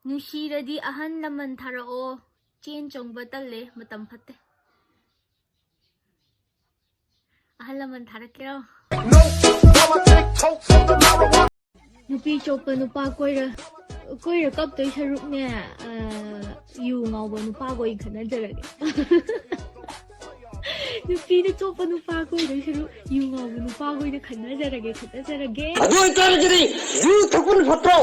Nushiradi ahan laman tharao chen chongba talle matam phatte. Ahan laman tharakero. Nupi chopa nupa koira kap toy saruk ne yu ngawba nupa koi khana jarage. Nupi de chopa nupa koira saruk yu ngawba nupa koi de khana jarage. Oi tarjari yu thakun phatro.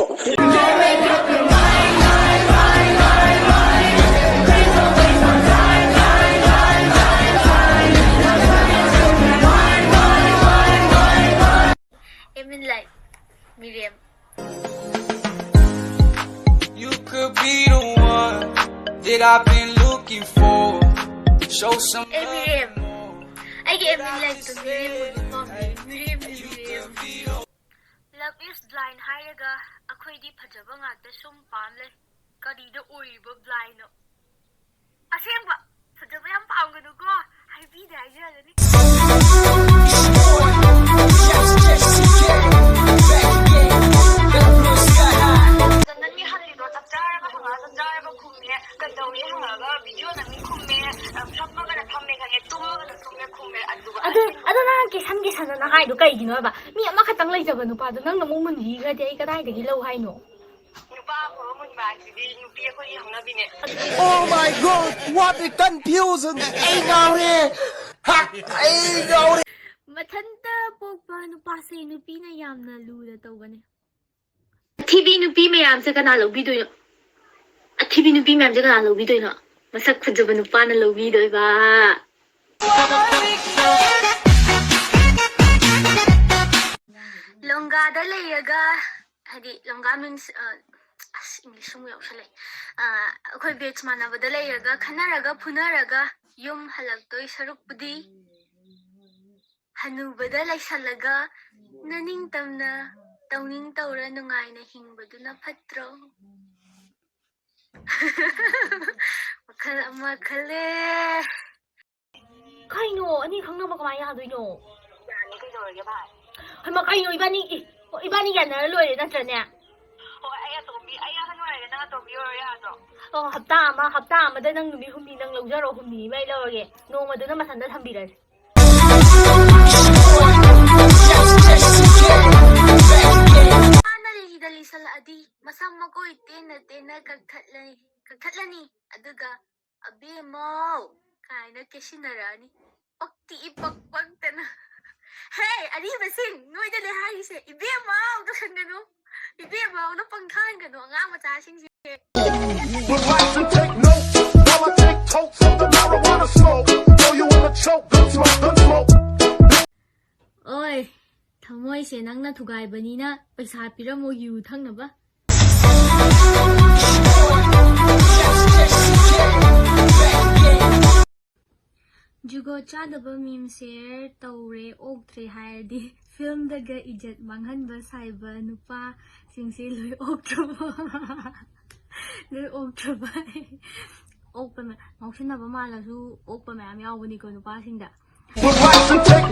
Miriam. You could be the one that I've been looking for. Show some Miriam. I gave me like to Miriam. Love is blind haraga akoidi phajaba ngata sum pamle kadi da oiba blind no. Asengba phajaba yam pamganu ko haibi da ajani. Oh my god, what a confusion! Hey Ywre! Hey Ywre! Mathanta pokpa nupase nupi na yamna lula tawbane. TV nupi mayam se kana lobi doino. TV nupi mayam se kana lobi doino. Masak phajaba nupa na lobi doi ba. Longa da layaga hadi longa means English mo yausale. Akoy batch manaba da layaga khanaraga phunaraga yum halagtoi saruk pudi. Hanubada laisalaga naning tamna tawning tawra nungay na hingbaduna patro. Makale. Kaino, ani kang na makamaya doy no. Yani kay Dory ba? Hay makaino ibani yan na loy na tranya. Oh, ay atobi, ay kanwari na atobi or yato. Oh, hapta ama da nang nubi humni nang lagjaro humni may lawage. No maduna masanda thambiras. Dali sala adi masang magoy tena kagthatlani aduga abi mo kaina kesinarani okti ipagpagtana. Hey ari basin noy dali hari se ibi mo to sangano ibi mo no pangkhan gano nga macha sing si Would like to take notes while I take totes of the marijuana smoke. Throw you in the choke, good smoke. Oi Thamoy se nangna thugaibanina paisa piramo yu thangnaba. Jugo chadaba meme share tawre oktre hairdi film daga ijat manghanba saiba nupa singse loi oktraba. Loi oktraba. Okpa ma ngausinaba malasu okpa mayam yawbani ko nupa singda. Would like to take